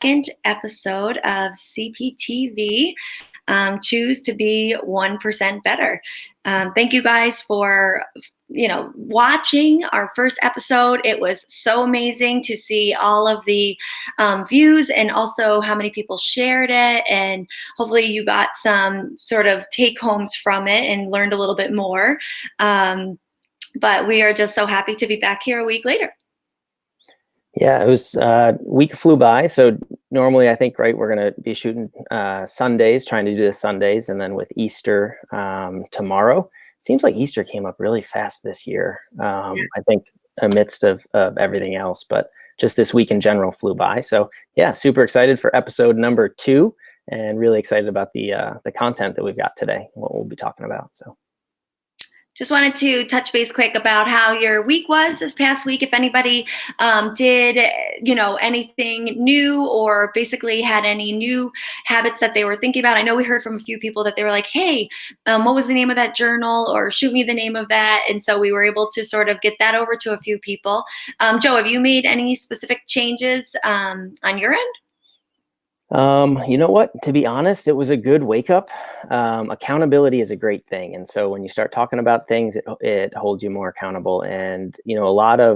second episode of CPTv. Choose to be 1% better. Thank you guys for watching our first episode. It was so amazing to see all of the views and also how many people shared it, and hopefully you got some sort of take homes from it and learned a little bit more. But we are just so happy to be back here a week later. Yeah, it was week flew by. So normally I think, right, we're going to be shooting Sundays, trying to do this Sundays, and then with Easter tomorrow. Seems like Easter came up really fast this year. I think amidst of everything else, but just this week in general flew by. So yeah, super excited for episode number 2, and really excited about the content that we've got today, what we'll be talking about. So. Just wanted to touch base quick about how your week was this past week. If anybody did, anything new or basically had any new habits that they were thinking about. I know we heard from a few people that they were like, hey, what was the name of that journal, or shoot me the name of that. And so we were able to sort of get that over to a few people. Joe, have you made any specific changes on your end? You know what? To be honest, it was a good wake up. Accountability is a great thing. And so when you start talking about things, it holds you more accountable. And,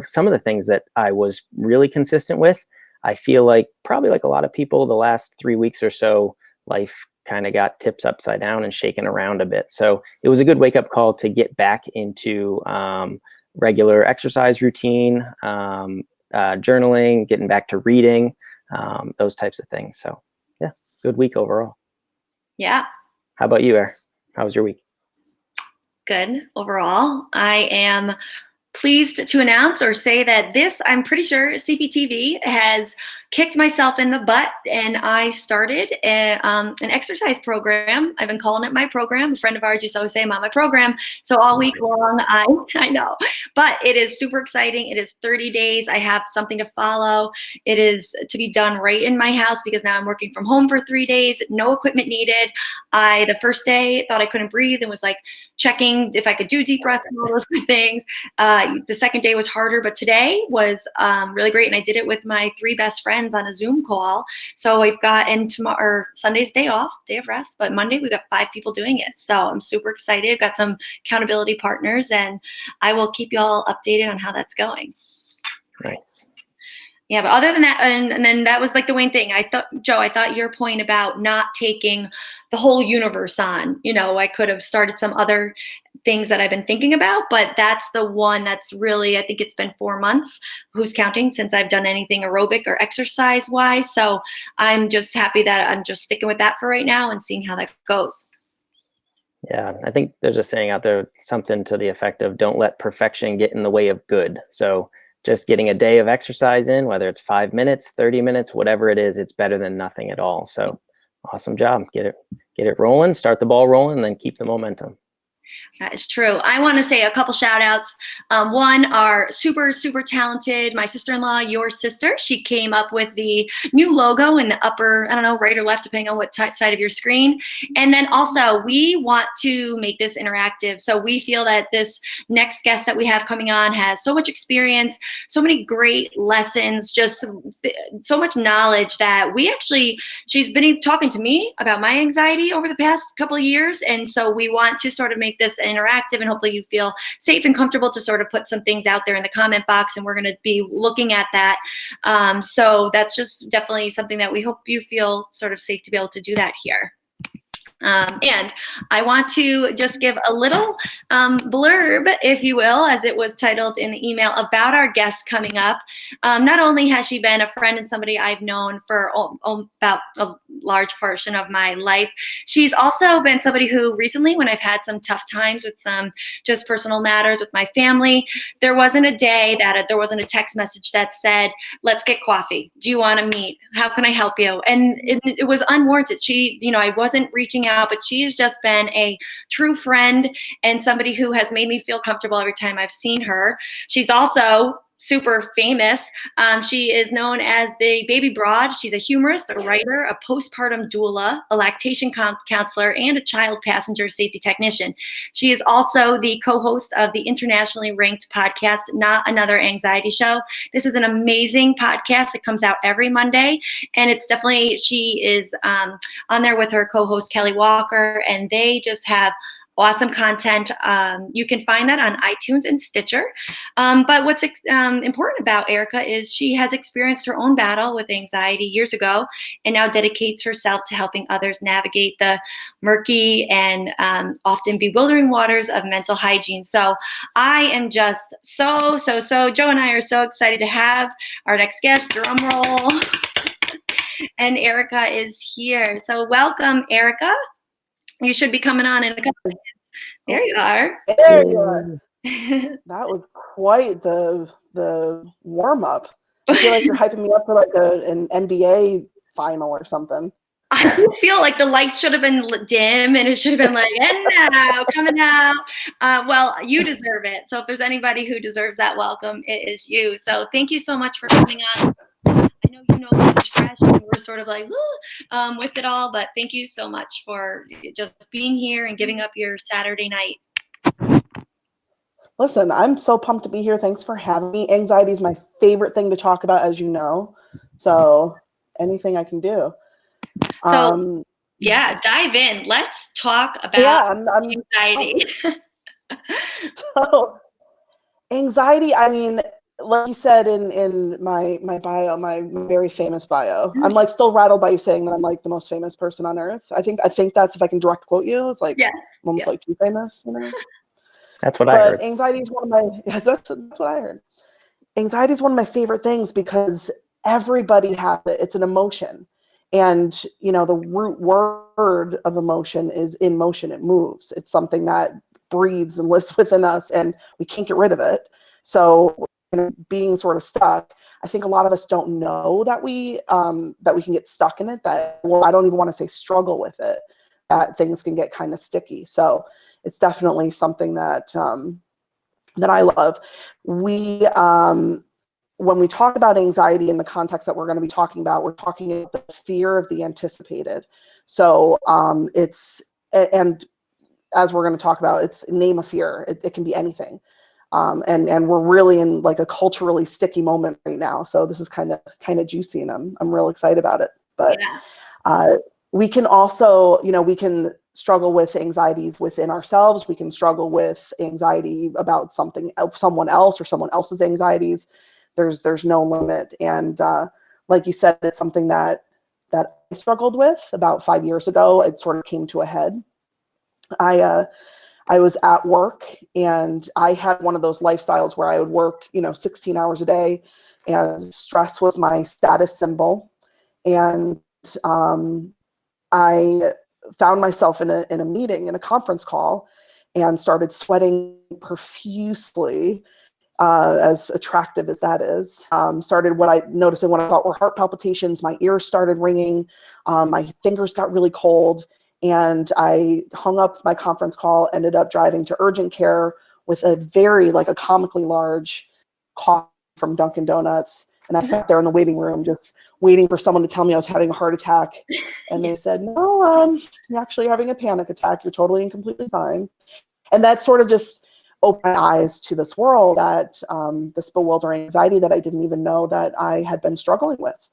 some of the things that I was really consistent with, I feel like probably like a lot of people the last 3 weeks or so, life kind of got tipped upside down and shaken around a bit. So it was a good wake up call to get back into regular exercise routine, journaling, getting back to reading. Those types of things. So yeah, good week overall. Yeah. How about you, Er? How was your week? Good overall. I am pleased to announce or say that I'm pretty sure CPTv has kicked myself in the butt, and I started an exercise program. I've been calling it my program. A friend of ours used to always say, I'm on my program. So all week long, I know, but it is super exciting. It is 30 days. I have something to follow. It is to be done right in my house because now I'm working from home for 3 days, no equipment needed. The first day thought I couldn't breathe and was like checking if I could do deep breaths and all those things. The second day was harder, but today was really great. And I did it with my 3 best friends on a Zoom call. So we've got, and tomorrow, Sunday's day off, day of rest, but Monday we've got 5 people doing it. So I'm super excited. I've got some accountability partners, and I will keep you all updated on how that's going. Nice. Yeah, but other than that, and then that was like the main thing. Joe, I thought your point about not taking the whole universe on, I could have started some other things that I've been thinking about, but that's the one that's really, I think it's been 4 months, who's counting, since I've done anything aerobic or exercise wise. So I'm just happy that I'm just sticking with that for right now and seeing how that goes. Yeah, I think there's a saying out there, something to the effect of don't let perfection get in the way of good. So just getting a day of exercise in, whether it's 5 minutes, 30 minutes, whatever it is, it's better than nothing at all. So awesome job. Get it rolling, start the ball rolling, and then keep the momentum. That is true. I want to say a couple shout outs. One, our super, super talented, my sister-in-law, your sister. She came up with the new logo in the upper, I don't know, right or left, depending on what side of your screen. And then also, we want to make this interactive. So we feel that this next guest that we have coming on has so much experience, so many great lessons, just so much knowledge that she's been talking to me about my anxiety over the past couple of years. And so we want to sort of make this interactive, and hopefully you feel safe and comfortable to sort of put some things out there in the comment box, and we're going to be looking at that. So that's just definitely something that we hope you feel sort of safe to be able to do that here. And I want to just give a little blurb, if you will, as it was titled in the email, about our guest coming up. Not only has she been a friend and somebody I've known for about a large portion of my life, she's also been somebody who recently, when I've had some tough times with some just personal matters with my family, there wasn't a day that there wasn't a text message that said, let's get coffee. Do you want to meet? How can I help you? And it was unwarranted. I wasn't reaching out, but she has just been a true friend and somebody who has made me feel comfortable every time I've seen her. She's also super famous. She is known as the Baby Broad. She's a humorist, a writer, a postpartum doula, a lactation counselor, and a child passenger safety technician. She is also the co-host of the internationally ranked podcast, Not Another Anxiety Show. This is an amazing podcast. It comes out every Monday, and it's definitely, she is on there with her co-host, Kelly Walker, and they just have awesome content. You can find that on iTunes and Stitcher. But what's important about Erica is she has experienced her own battle with anxiety years ago and now dedicates herself to helping others navigate the murky and often bewildering waters of mental hygiene. So I am just so, Joe and I are so excited to have our next guest, drum roll. And Erica is here. So welcome, Erica. You should be coming on in a couple of minutes. There you are. There you are. That was quite the warm up. I feel like you're hyping me up for like an NBA final or something. I do feel like the light should have been dim and it should have been like, and now, coming out. Well, you deserve it. So if there's anybody who deserves that welcome, it is you. So thank you so much for coming on. I know you know this is fresh and we're sort of like with it all, but thank you so much for just being here and giving up your Saturday night. Listen, I'm so pumped to be here. Thanks for having me. Anxiety is my favorite thing to talk about, as you know. So anything I can do. So yeah, dive in. Let's talk about anxiety. So anxiety, I mean, like you said in my bio, my very famous bio, I'm like still rattled by you saying that I'm like the most famous person on earth. I think that's, if I can direct quote you, it's like almost like too famous, you know. That's what I heard. But anxiety is one of my that's what I heard. Anxiety is one of my favorite things because everybody has it. It's an emotion, and you know the root word of emotion is in motion. It moves. It's something that breathes and lives within us, and we can't get rid of it. So being sort of stuck, I think a lot of us don't know that we can get stuck in it, that, well, I don't even want to say struggle with it, that things can get kind of sticky. So it's definitely something that that I love. We when we talk about anxiety in the context that we're going to be talking about, we're talking about the fear of the anticipated. So it's, and as we're going to talk about, it's name a fear. It can be anything. And we're really in like a culturally sticky moment right now. So this is kind of juicy, and I'm real excited about it. But we can also, you know, we can struggle with anxieties within ourselves. We can struggle with anxiety about someone else or someone else's anxieties. There's no limit. And like you said, it's something that I struggled with about 5 years ago. It sort of came to a head. I was at work, and I had one of those lifestyles where I would work, 16 hours a day, and stress was my status symbol. And I found myself in a meeting, in a conference call, and started sweating profusely, as attractive as that is. Started what I noticed and what I thought were heart palpitations. My ears started ringing. My fingers got really cold. And I hung up my conference call, ended up driving to urgent care with a a comically large cough from Dunkin' Donuts. And I sat there in the waiting room just waiting for someone to tell me I was having a heart attack. And they said, no, you're actually having a panic attack. You're totally and completely fine. And that sort of just opened my eyes to this world, that this bewildering anxiety that I didn't even know that I had been struggling with.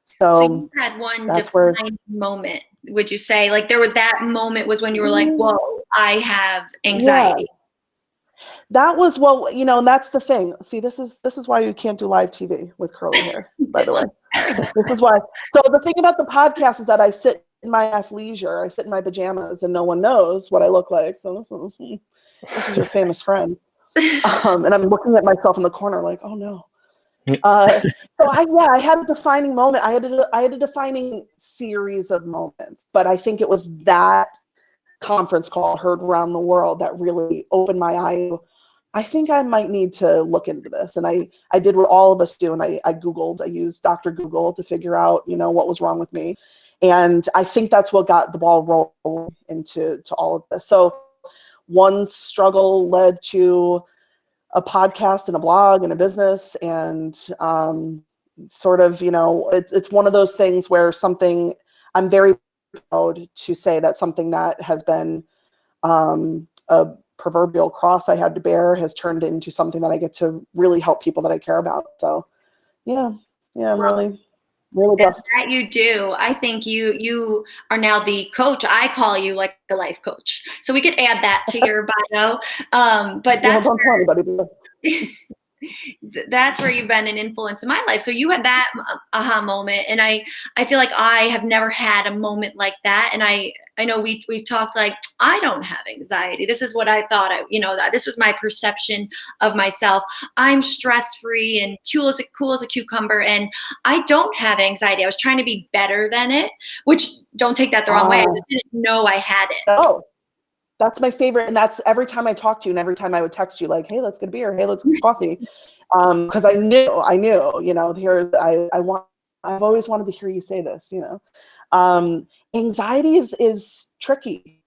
So you had one defining moment, would you say? Like that moment was when you were like, whoa, I have anxiety. Yeah. That was, and that's the thing. See, this is why you can't do live TV with curly hair, by the way. This is why. So the thing about the podcast is that I sit in my athleisure, I sit in my pajamas, and no one knows what I look like. So this is your famous friend. And I'm looking at myself in the corner like, oh no. So I had a defining moment. I had a defining series of moments, but I think it was that conference call heard around the world that really opened my eye. I think I might need to look into this. And I did what all of us do. And I used Dr. Google to figure out, what was wrong with me. And I think that's what got the ball rolling into all of this. So one struggle led to a podcast and a blog and a business, and sort of, it's one of those things where something I'm very proud to say that something that has been a proverbial cross I had to bear has turned into something that I get to really help people that I care about. So yeah, I'm really blessed. That you do. I think you are now the coach. I call you like a life coach. So we could add that to your bio. But that's Don't tell anybody. that's where you've been an influence in my life. So you had that aha moment, and I feel like I have never had a moment like that. And I know we've talked, like, I don't have anxiety. This is what I thought this was my perception of myself. I'm stress free and cool as a cucumber, and I don't have anxiety. I was trying to be better than it, which, don't take that the wrong way. I just didn't know I had it. Oh. That's my favorite. And that's every time I talk to you and every time I would text you like, hey, let's get a beer. Hey, let's get coffee. Cause I knew, I've always wanted to hear you say this, anxiety is tricky.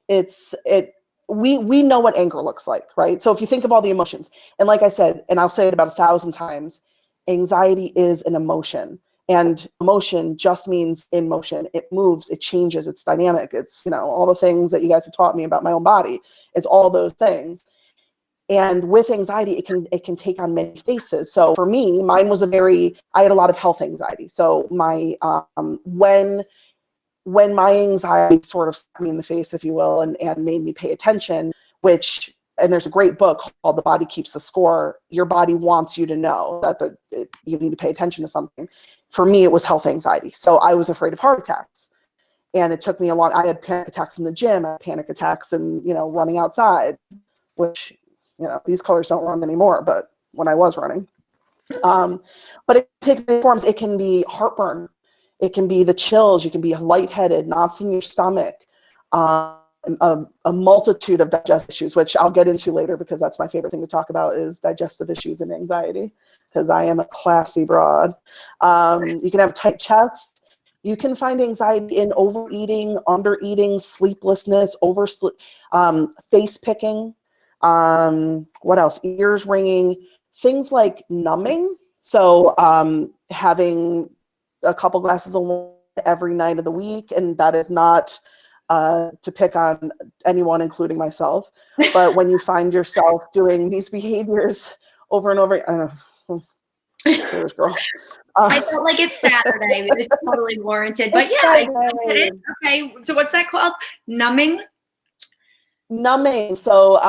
We know what anger looks like, right? So if you think of all the emotions, and like I said, and I'll say it about 1,000 times, anxiety is an emotion. And emotion just means in motion. It moves, it changes, it's dynamic. It's, all the things that you guys have taught me about my own body. It's all those things. And with anxiety, it can take on many faces. So for me, mine was I had a lot of health anxiety. So my, when my anxiety sort of struck me in the face, if you will, and made me pay attention, and there's a great book called The Body Keeps the Score. Your body wants you to know that you need to pay attention to something. For me, it was health anxiety. So I was afraid of heart attacks. And it took me I had panic attacks in the gym, I had panic attacks and, running outside, which, these colors don't run anymore, but when I was running. But it takes many forms. It can be heartburn. It can be the chills. You can be lightheaded, knots in your stomach. A multitude of digestive issues, which I'll get into later because that's my favorite thing to talk about, is digestive issues and anxiety, because I am a classy broad. You can have a tight chest. You can find anxiety in overeating, undereating, sleeplessness, face picking. What else? Ears ringing, things like numbing. So having a couple glasses of wine every night of the week, and that is not to pick on anyone, including myself. But when you find yourself doing these behaviors over and over, cheers, girl. I felt like it's Saturday. It's totally warranted. But yeah, I get it. Okay, so what's that called? Numbing? Numbing. So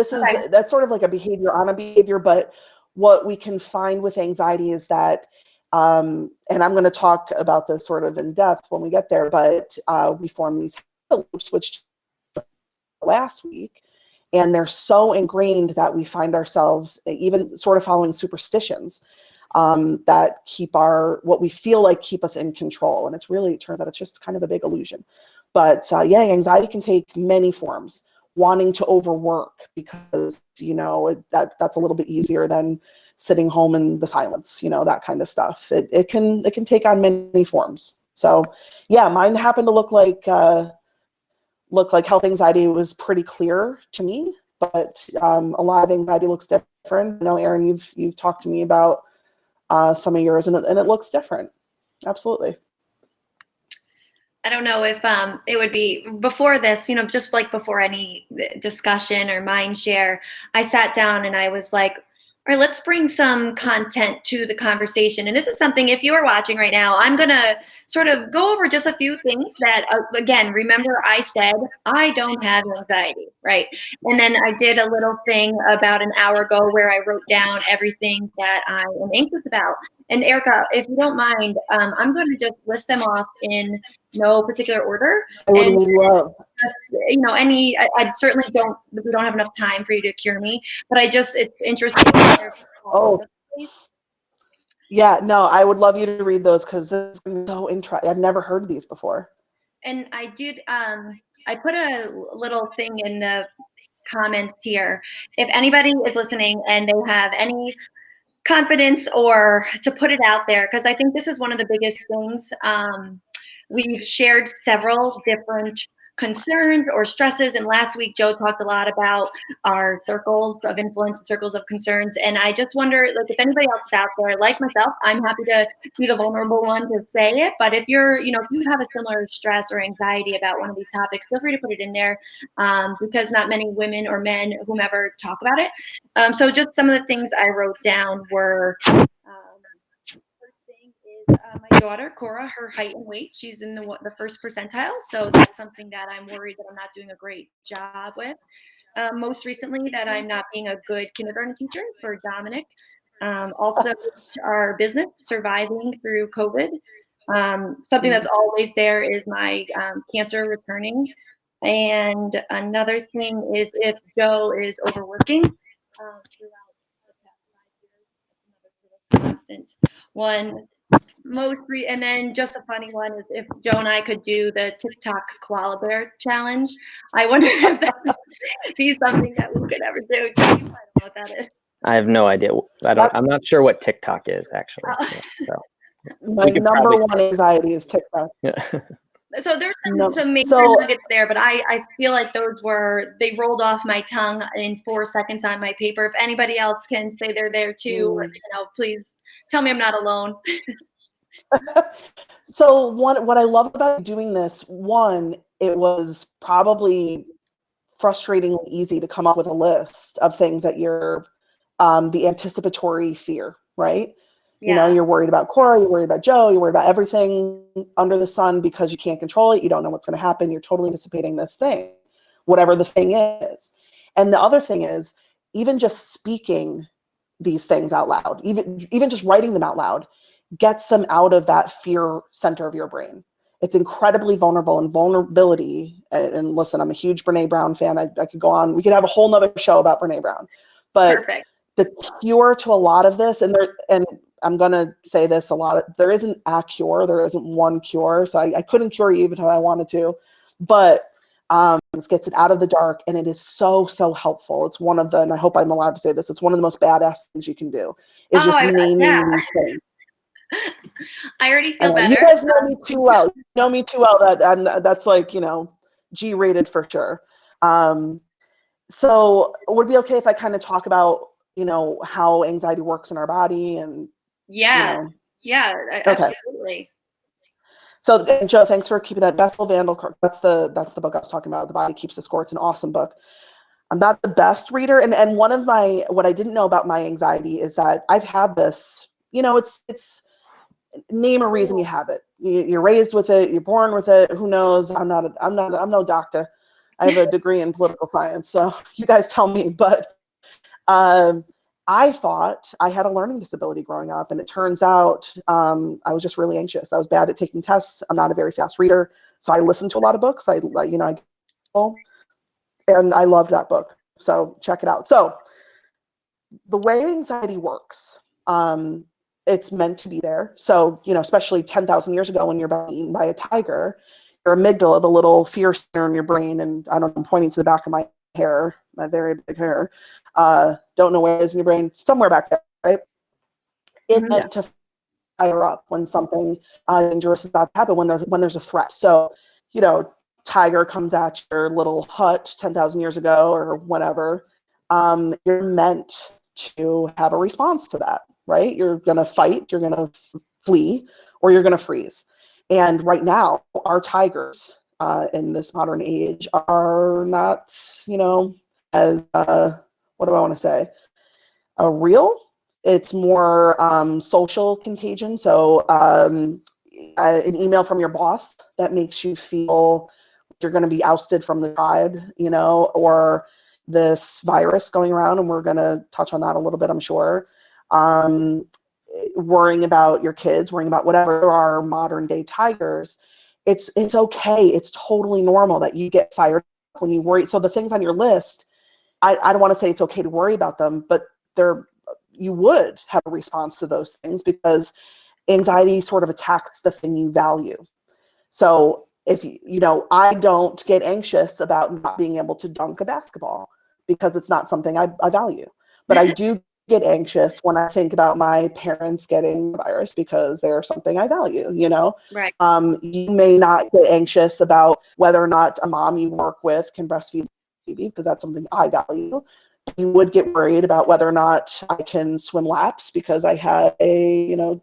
that's sort of like a behavior on a behavior. But what we can find with anxiety is that, and I'm going to talk about this sort of in depth when we get there, but we form these loops, which last week, and they're so ingrained that we find ourselves even sort of following superstitions that keep what we feel like keep us in control. And it turns out it's just kind of a big illusion. But anxiety can take many forms. Wanting to overwork because, that's a little bit easier than sitting home in the silence, that kind of stuff. It can take on many forms. So yeah, mine happened to look like health anxiety was pretty clear to me, but a lot of anxiety looks different. I know, Erin, you've talked to me about some of yours, and it looks different. Absolutely. I don't know if it would be before this, just like before any discussion or mind share, I sat down and I was like, all right, let's bring some content to the conversation. And this is something, if you are watching right now, I'm going to sort of go over just a few things that, again, remember I said, I don't have anxiety, right? And then I did a little thing about an hour ago where I wrote down everything that I am anxious about. And Erica, if you don't mind, I'm going to just list them off in no particular order. I would love. I certainly we don't have enough time for you to cure me, but it's interesting. Oh, yeah, no, I would love you to read those because this is so interesting. I've never heard these before. And I did, I put a little thing in the comments here. If anybody is listening and they have any confidence or to put it out there, because I think this is one of the biggest things. We've shared several different concerns or stresses. And last week, Joe talked a lot about our circles of influence and circles of concerns. And I just wonder, like, if anybody else is out there, like myself, I'm happy to be the vulnerable one to say it. But if you're, if you have a similar stress or anxiety about one of these topics, feel free to put it in there, because not many women or men, whomever, talk about it. So just some of the things I wrote down were, my daughter, Cora, her height and weight, she's in the first percentile. So that's something that I'm worried that I'm not doing a great job with. Most recently, that I'm not being a good kindergarten teacher for Dominic. Also, our business surviving through COVID. Something that's always there is my cancer returning. And another thing is if Joe is overworking throughout the past 5 years. Another constant one. And then just a funny one is if Joe and I could do the TikTok koala bear challenge. I wonder if that would be something that we could ever do. I don't know what that is. I have no idea. I'm not sure what TikTok is, actually. So. My number one anxiety is TikTok. Yeah. So there's some major nuggets there, but I feel like they rolled off my tongue in 4 seconds on my paper. If anybody else can say they're there too, please tell me I'm not alone. So what I love about doing this, one, it was probably frustratingly easy to come up with a list of things that you're, the anticipatory fear, right? Yeah. You're worried about Cora, you're worried about Joe, you're worried about everything under the sun because you can't control it. You don't know what's going to happen. You're totally anticipating this thing, whatever the thing is. And the other thing is, even just speaking these things out loud, even just writing them out loud, gets them out of that fear center of your brain. It's incredibly vulnerable, and vulnerability. And listen, I'm a huge Brene Brown fan. I could go on. We could have a whole nother show about Brene Brown. But Perfect. The cure to a lot of this, and I'm going to say this a lot, there isn't a cure. There isn't one cure. So I couldn't cure you even if I wanted to. But this gets it out of the dark, and it is so, so helpful. It's one of the, and I hope I'm allowed to say this, it's one of the most badass things you can do, is just naming these things. I already feel better. You guys know me too well. You know me too well that's like, G-rated for sure. So would it be okay if I kind of talk about, how anxiety works in our body and absolutely. So Joe, thanks for keeping that. Bessel Vandal, that's the book I was talking about. The Body Keeps the Score. It's an awesome book. I'm not the best reader, and one of what I didn't know about my anxiety is that I've had this. It's name a reason you have it. You're raised with it. You're born with it. Who knows? I'm no doctor. I have a degree in political science, so you guys tell me. But I thought I had a learning disability growing up, and it turns out I was just really anxious. I was bad at taking tests. I'm not a very fast reader, so I listened to a lot of books. And I loved that book. So check it out. So the way anxiety works, it's meant to be there. So, especially 10,000 years ago when you're being eaten by a tiger, your amygdala, the little fear center in your brain, and I don't know, I'm pointing to the back of my hair, my very big hair. Don't know where it is in your brain, somewhere back there, right? It's meant to fire up when something dangerous is about to happen, when there's a threat. So, tiger comes at your little hut 10,000 years ago or whatever, you're meant to have a response to that, right? You're going to fight, you're going to flee, or you're going to freeze. And right now, our tigers in this modern age are not, as, what do I want to say? Real. It's more social contagion. So an email from your boss that makes you feel you're going to be ousted from the tribe, or this virus going around, and we're going to touch on that a little bit, I'm sure. Worrying about your kids, worrying about whatever. There are modern day tigers. It's okay. It's totally normal that you get fired up when you worry. So the things on your list, I don't want to say it's okay to worry about them, but you would have a response to those things because anxiety sort of attacks the thing you value. So if I don't get anxious about not being able to dunk a basketball because it's not something I value, but I do get anxious when I think about my parents getting the virus because they're something I value, you know? Right. You may not get anxious about whether or not a mom you work with can breastfeed the baby because that's something I value. You would get worried about whether or not I can swim laps because I had a, you know,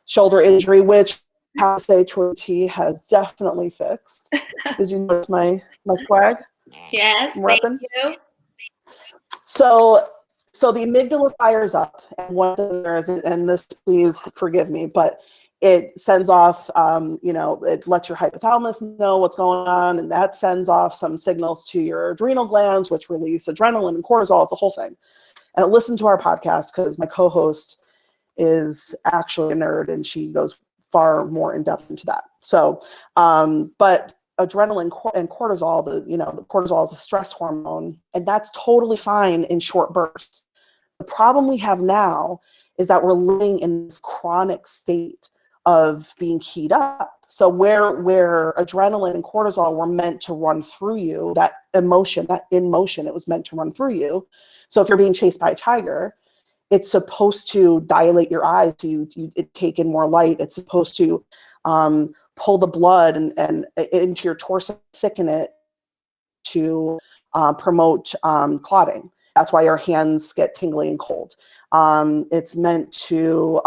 shoulder injury, which I have to say Troy T has definitely fixed. Did you notice my swag? Yes, thank you. So the amygdala fires up, and one thing there is, and this, please forgive me, but it sends off, you know, it lets your hypothalamus know what's going on, and that sends off some signals to your adrenal glands, which release adrenaline and cortisol. It's a whole thing. And listen to our podcast because my co-host is actually a nerd, and she goes far more in depth into that. So, but adrenaline and cortisol, the cortisol is a stress hormone, and that's totally fine in short bursts. The problem we have now is that we're living in this chronic state of being keyed up. So where adrenaline and cortisol were meant to run through you, that emotion, that in motion, it was meant to run through you. So if you're being chased by a tiger, it's supposed to dilate your eyes so you take in more light. It's supposed to pull the blood and into your torso, thicken it to promote clotting. That's why your hands get tingly and cold. It's meant to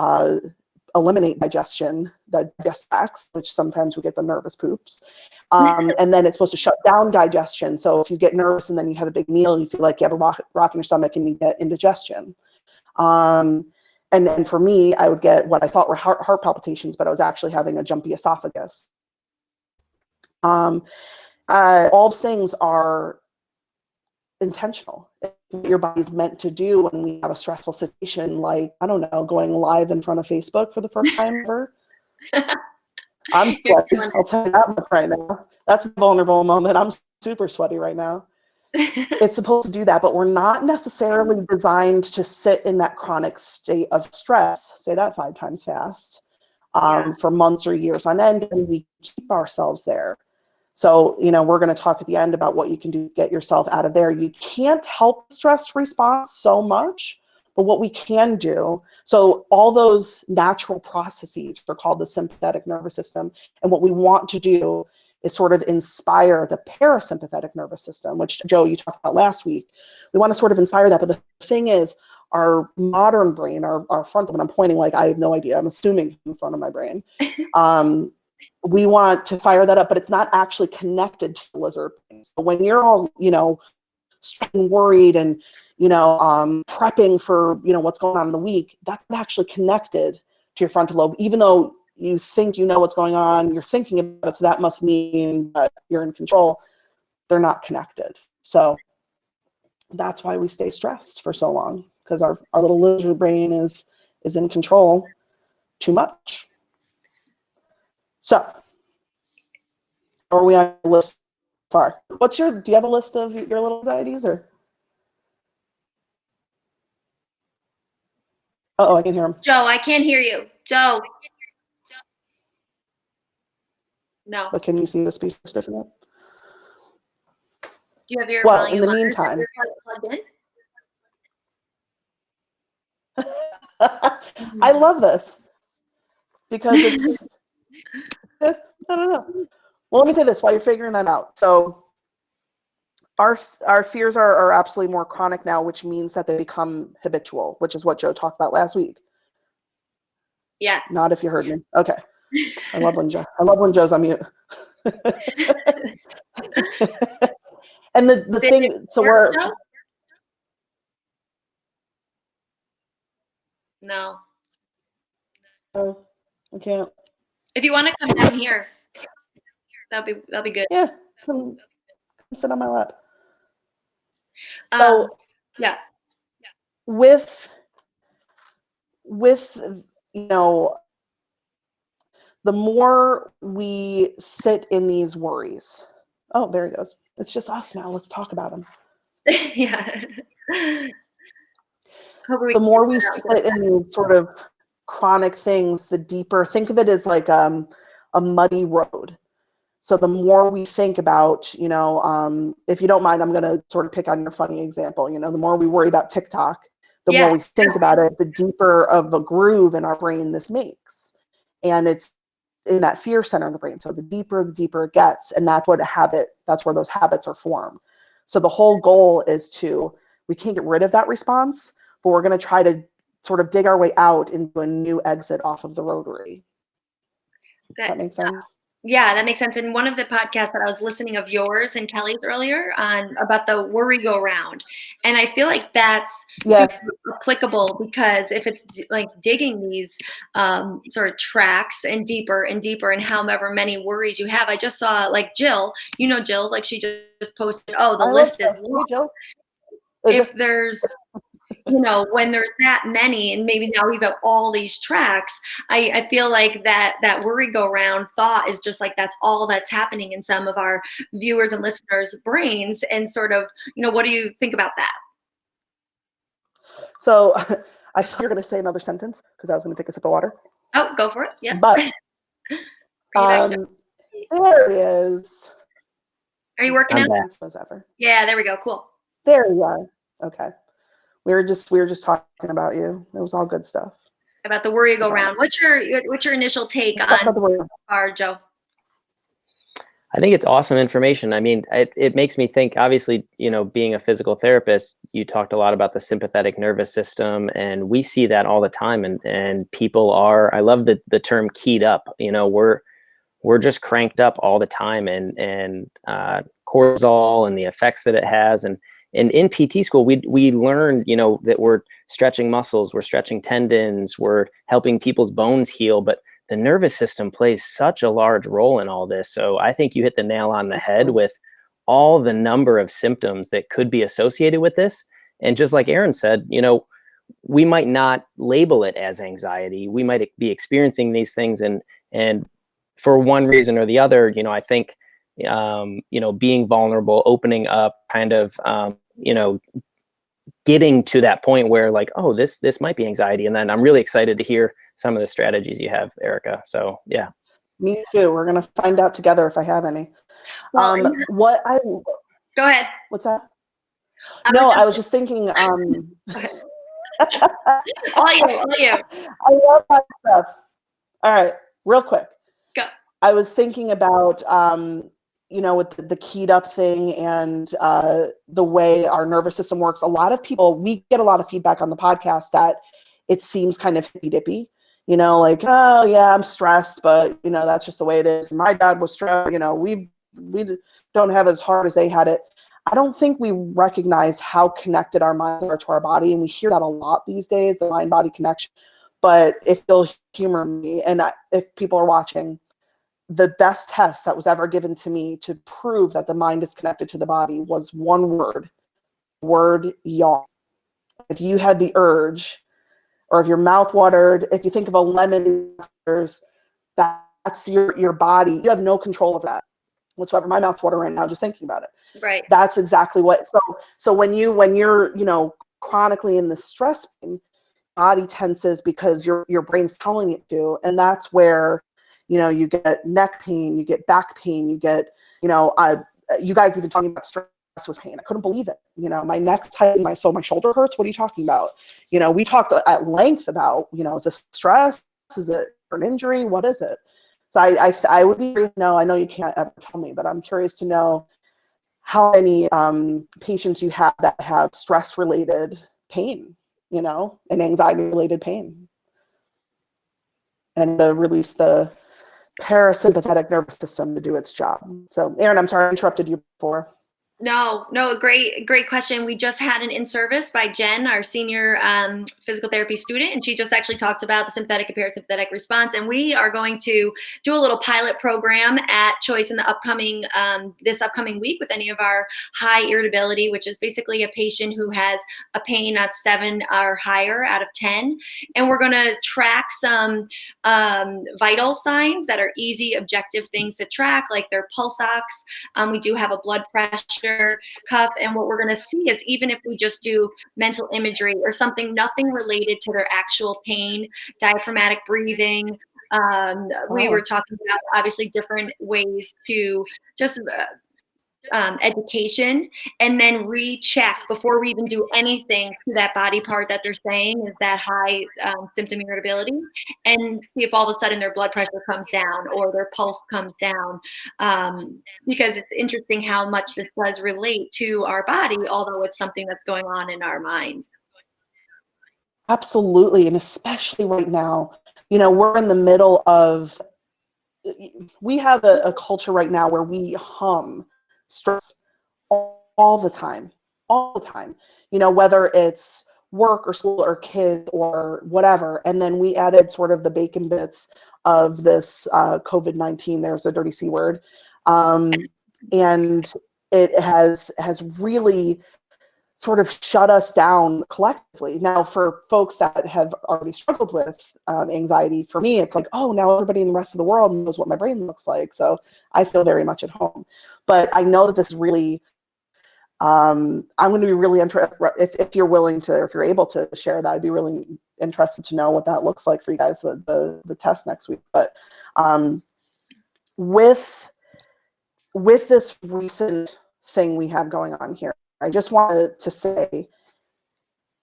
eliminate digestion, the digest sacs, which sometimes we get the nervous poops. And then it's supposed to shut down digestion. So if you get nervous and then you have a big meal, you feel like you have a rock in your stomach and you get indigestion. And then for me, I would get what I thought were heart palpitations, but I was actually having a jumpy esophagus. All those things are intentional. What your body's meant to do when we have a stressful situation, like, I don't know, going live in front of Facebook for the first time ever. I'm sweaty. I'll tell you that right now. That's a vulnerable moment. I'm super sweaty right now. It's supposed to do that, but we're not necessarily designed to sit in that chronic state of stress, say that 5 times fast, for months or years on end, and we keep ourselves there. So, you know, we're going to talk at the end about what you can do to get yourself out of there. You can't help stress response so much, but what we can do, so all those natural processes are called the sympathetic nervous system, and what we want to do is sort of inspire the parasympathetic nervous system, which, Joe, you talked about last week. We want to sort of inspire that, but the thing is, our modern brain, our frontal, and I'm pointing like I have no idea, I'm assuming in front of my brain, we want to fire that up, but it's not actually connected to the lizard brain. So when you're all, you know, stressed and worried and, you know, prepping for, you know, what's going on in the week, that's not actually connected to your frontal lobe, even though you think you know what's going on, you're thinking about it, so that must mean that you're in control. They're not connected. So that's why we stay stressed for so long, because our little lizard brain is in control too much. So, are we on the list far? Do you have a list of your little anxieties, or? Uh-oh, I can hear him. Joe, I can't hear you. Joe. No. But can you see the speaker sticking up? Do you have your Well, in the volume meantime. plugged in? I love this because it's, I don't know. Well, let me say this while you're figuring that out. So our fears are absolutely more chronic now, which means that they become habitual, which is what Joe talked about last week. Yeah. Not if you heard me. Okay. I love when Joe's on mute. And the thing, so we're. No. Oh, I can't. If you want to come down here, that'll be good. Yeah, come sit on my lap. So yeah, with you know, the more we sit in these worries. Oh, there he goes. It's just us now. Let's talk about him. Yeah. The more we sit in these sort of chronic things, the deeper. Think of it as like a muddy road. So the more we think about, you know, if you don't mind, I'm going to sort of pick on your funny example. You know, the more we worry about TikTok, The more we think about it, the deeper of a groove in our brain this makes. And it's in that fear center of the brain. So the deeper it gets, and that's where those habits are formed. So the whole goal is we can't get rid of that response, but we're going to try to sort of dig our way out into a new exit off of the rotary. Does that make sense? Yeah, that makes sense. In one of the podcasts that I was listening of yours and Kelly's earlier on about the worry go round. And I feel like that's super applicable, because if it's like digging these sort of tracks and deeper and however many worries you have. I just saw like Jill, Jill, like she just posted, the list is long. Jill. If there's when there's that many, and maybe now we've got all these tracks, I feel like that worry go round thought is just like, that's all that's happening in some of our viewers and listeners' brains. And sort of, what do you think about that? So I thought you were going to say another sentence, because I was going to take a sip of water. Oh, go for it. Yeah. But there it is. Are you working out? Yeah, there we go. Cool. There you are. Okay. We were just talking about you. It was all good stuff. About the worry go round. What's your initial take on Joe? I think it's awesome information. I mean, it makes me think, obviously, being a physical therapist, you talked a lot about the sympathetic nervous system, and we see that all the time. And people are, I love the term keyed up. We're just cranked up all the time, and cortisol and the effects that it has. And in PT school, we learned, that we're stretching muscles, we're stretching tendons, we're helping people's bones heal, but the nervous system plays such a large role in all this. So I think you hit the nail on the head with all the number of symptoms that could be associated with this. And just like Erin said, we might not label it as anxiety. We might be experiencing these things, and for one reason or the other, I think, being vulnerable, opening up, kind of, getting to that point where like, oh, this might be anxiety. And then I'm really excited to hear some of the strategies you have, Erica. So yeah. Me too. We're going to find out together if I have any. Well, go ahead. What's that? I was just thinking, all you. I love that stuff. All right, real quick. Go. I was thinking about, with the keyed up thing and the way our nervous system works. A lot of people, we get a lot of feedback on the podcast that it seems kind of hippy dippy, like, oh yeah, I'm stressed, but that's just the way it is. My dad was stressed. We don't have as hard as they had it. I don't think we recognize how connected our minds are to our body. And we hear that a lot these days, the mind body connection. But if you'll humor me, and if people are watching, the best test that was ever given to me to prove that the mind is connected to the body was one word yawn. If you had the urge, or if your mouth watered, if you think of a lemon, that's your body. You have no control of that whatsoever. My mouth's watering right now just thinking about it. Right. That's exactly what. So when you're chronically in the stress, body tenses because your brain's telling it to, and that's where you get neck pain, you get back pain, you get you guys even talking about stress was pain. I couldn't believe it. My neck's tight, my shoulder hurts. What are you talking about? We talked at length about is this stress? Is it an injury? What is it? So I would be curious to know. I know you can't ever tell me, but I'm curious to know how many patients you have that have stress-related pain, and anxiety-related pain, and to release the parasympathetic nervous system to do its job. So, Erin, I'm sorry I interrupted you before. No, great question. We just had an in-service by Jen, our senior physical therapy student, and she just actually talked about the sympathetic and parasympathetic response. And we are going to do a little pilot program at Choice in the upcoming this upcoming week with any of our high irritability, which is basically a patient who has a pain of 7 or higher out of 10. And we're going to track some vital signs that are easy, objective things to track, like their pulse ox. We do have a blood pressure cuff, and what we're going to see is, even if we just do mental imagery or something, nothing related to their actual pain, diaphragmatic breathing. We were talking about obviously different ways to just education, and then recheck before we even do anything to that body part that they're saying is that high symptom irritability, and see if all of a sudden their blood pressure comes down or their pulse comes down, because it's interesting how much this does relate to our body, although it's something that's going on in our minds. Absolutely. And especially right now, we're in the middle of, we have a culture right now where we hum stress all the time, whether it's work or school or kids or whatever. And then we added sort of the bacon bits of this COVID-19, there's a dirty C word. And it has really sort of shut us down collectively. Now, for folks that have already struggled with anxiety, for me, it's like, oh, now everybody in the rest of the world knows what my brain looks like. So I feel very much at home. But I know that this is really, I'm going to be really interested, if you're willing to, or if you're able to share that, I'd be really interested to know what that looks like for you guys, the test next week. But with this recent thing we have going on here, I just wanted to say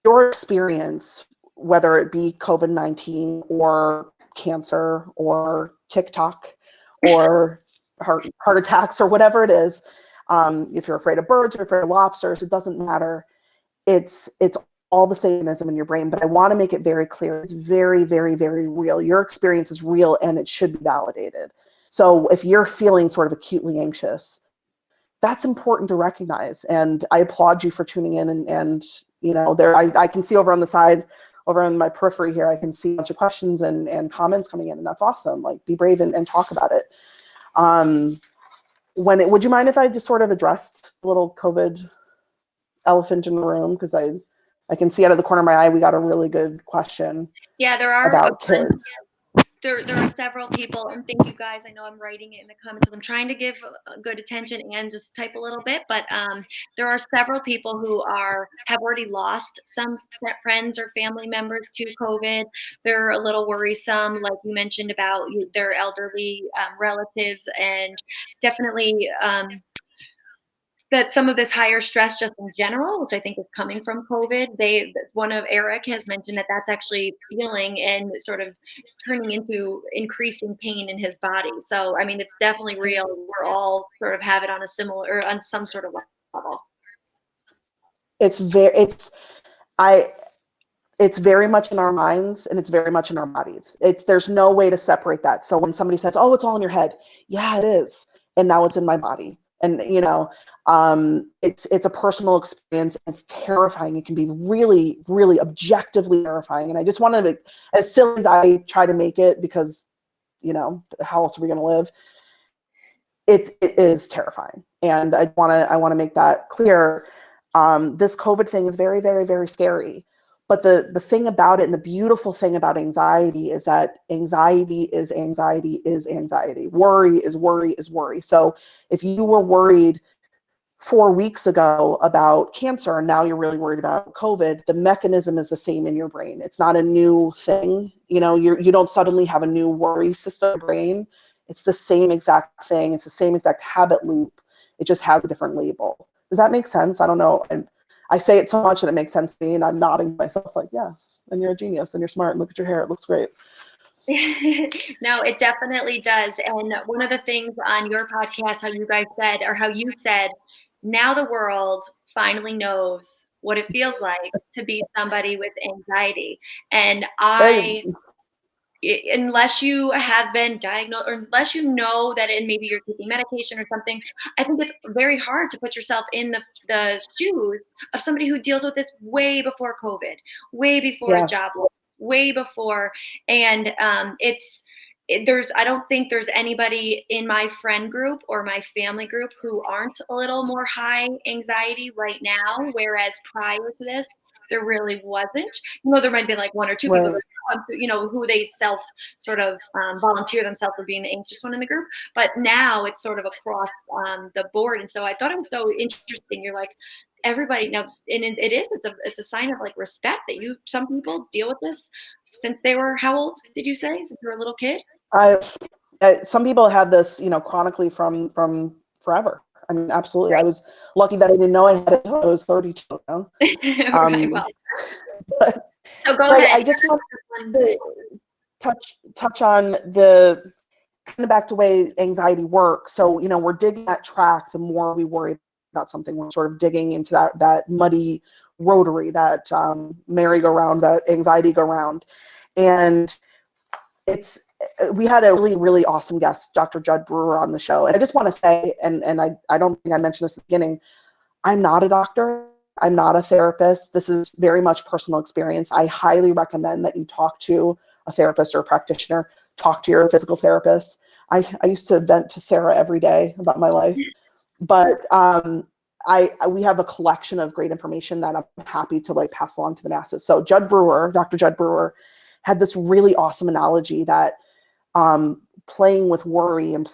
your experience, whether it be COVID-19 or cancer or TikTok or heart attacks or whatever it is, if you're afraid of birds or afraid of lobsters, it doesn't matter. It's all the samenism in your brain, but I want to make it very clear. It's very, very, very real. Your experience is real and it should be validated. So if you're feeling sort of acutely anxious, that's important to recognize. And I applaud you for tuning in and there, I can see over on the side, over on my periphery here, I can see a bunch of questions and comments coming in, and that's awesome. Like, be brave and talk about it. Would you mind if I just sort of addressed the little COVID elephant in the room? Because I can see out of the corner of my eye, we got a really good question. Yeah, there are about kids. There are several people, and thank you guys. I know I'm writing it in the comments, so I'm trying to give good attention and just type a little bit. But there are several people who have already lost some friends or family members to COVID. They're a little worrisome, like you mentioned about their elderly relatives, and definitely that some of this higher stress just in general, which I think is coming from COVID. One of Eric has mentioned that that's actually feeling and sort of turning into increasing pain in his body. So, I mean, it's definitely real. We're all sort of have it on a similar, or on some sort of level. It's very much in our minds and it's very much in our bodies. There's no way to separate that. So when somebody says, oh, it's all in your head. Yeah, it is. And now it's in my body. And, it's a personal experience. It's terrifying. It can be really, really objectively terrifying. And I just wanted to, as silly as I try to make it, because, how else are we going to live? It is terrifying. And I want to make that clear. This COVID thing is very, very, very scary. But the thing about it, and the beautiful thing about anxiety, is that anxiety is anxiety is anxiety. Worry is worry is worry. So if you were worried 4 weeks ago about cancer and now you're really worried about COVID, the mechanism is the same in your brain. It's not a new thing. You don't suddenly have a new worry system in your brain. It's the same exact thing. It's the same exact habit loop. It just has a different label. Does that make sense? I don't know. I say it so much that it makes sense to me, and I'm nodding to myself like, yes, and you're a genius, and you're smart, and look at your hair, it looks great. No, it definitely does. And one of the things on your podcast, how you said, now the world finally knows what it feels like to be somebody with anxiety. And unless you have been diagnosed, or unless you know that maybe you're taking medication or something, I think it's very hard to put yourself in the shoes of somebody who deals with this way before COVID, way before a job loss, way before. And I don't think there's anybody in my friend group or my family group who aren't a little more high anxiety right now, whereas prior to this, there really wasn't. There might be like one or two people that, who they self sort of volunteer themselves for being the anxious one in the group. But now it's sort of across the board. And so I thought it was so interesting. You're like, everybody now, and it's a sign of like respect that some people deal with this since they were, how old did you say? Since you were a little kid? Some people have this, chronically from forever. I mean, absolutely. I was lucky that I didn't know I had it until I was 32. You know? Right, well, But, so go but ahead. I just want to touch on the kind of back to way anxiety works. So, you know, we're digging that track. The more we worry about something, we're sort of digging into that muddy rotary, that merry-go-round, that anxiety go-round. And we had a really, really awesome guest, Dr. Judd Brewer, on the show. And I just want to say, and I don't think I mentioned this at the beginning, I'm not a doctor. I'm not a therapist. This is very much personal experience. I highly recommend that you talk to a therapist or a practitioner, talk to your physical therapist. I used to vent to Sarah every day about my life, but we have a collection of great information that I'm happy to like pass along to the masses. So Dr. Judd Brewer had this really awesome analogy that playing with worry and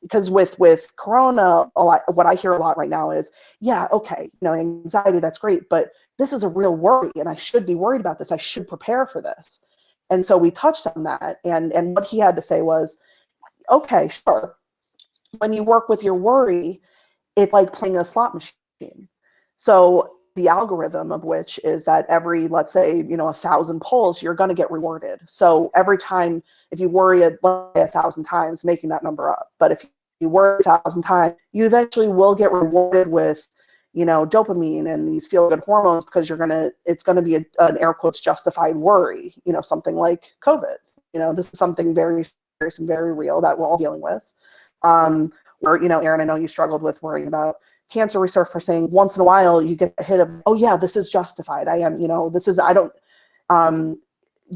because with Corona, what I hear a lot right now is, yeah, okay, you know, anxiety, that's great, but this is a real worry and I should be worried about this. I should prepare for this. And so we touched on that. And what he had to say was, okay, sure. When you work with your worry, it's like playing a slot machine. So the algorithm of which is that every, let's say, you know, 1,000 pulls, you're going to get rewarded. So every time, if you worry 1,000 times, making that number up. But if you worry 1,000 times, you eventually will get rewarded with, you know, dopamine and these feel-good hormones, because it's going to be an air quotes justified worry, you know, something like COVID. You know, this is something very serious and very real that we're all dealing with. Where, you know, Erin, I know you struggled with worrying about cancer resurfacing. Once in a while, you get a hit of, oh yeah, this is justified.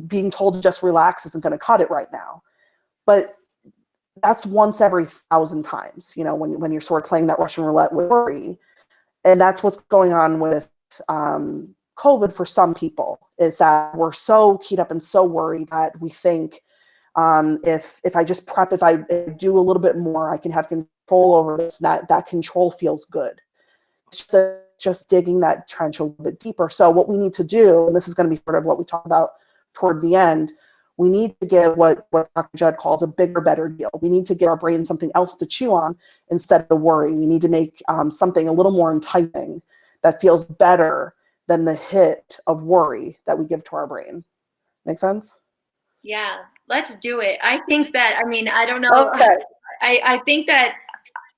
Being told to just relax isn't going to cut it right now. But that's once every 1,000 times, you know, when you're sort of playing that Russian roulette with worry. And that's what's going on with COVID for some people, is that we're so keyed up and so worried that we think, if I just prep, if I do a little bit more, I can have control over this. That control feels good. It's just digging that trench a little bit deeper. So what we need to do, and this is going to be sort of what we talk about toward the end, we need to give what Dr. Judd calls a bigger, better deal. We need to give our brain something else to chew on instead of the worry. We need to make something a little more enticing that feels better than the hit of worry that we give to our brain. Make sense? Yeah, let's do it. I think that, I mean, I don't know. Okay. I think that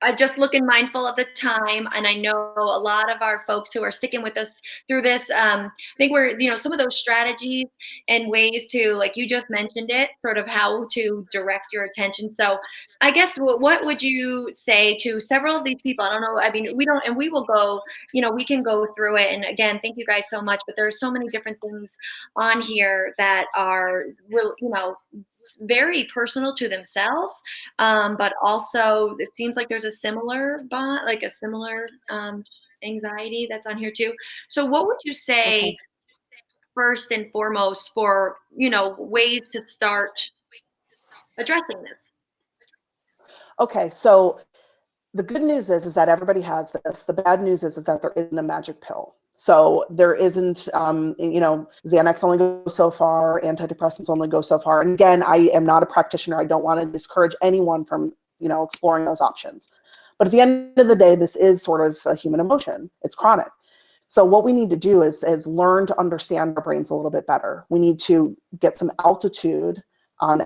I'm just looking mindful of the time, and I know a lot of our folks who are sticking with us through this. I think we're, you know, some of those strategies and ways to, like you just mentioned it, sort of how to direct your attention. So I guess what would you say to several of these people? I don't know. I mean, we will go, you know, we can go through it. And again, thank you guys so much, but there are so many different things on here that are real, you know, very personal to themselves, but also it seems like there's a similar bond, like a similar anxiety that's on here too. So what would you say first and foremost for, you know, ways to start addressing this? Okay, so the good news is that everybody has this. The bad news is that there isn't a magic pill. So there isn't, you know, Xanax only goes so far, antidepressants only go so far. And again, I am not a practitioner. I don't want to discourage anyone from, you know, exploring those options. But at the end of the day, this is sort of a human emotion. It's chronic. So what we need to do is learn to understand our brains a little bit better. We need to get some altitude on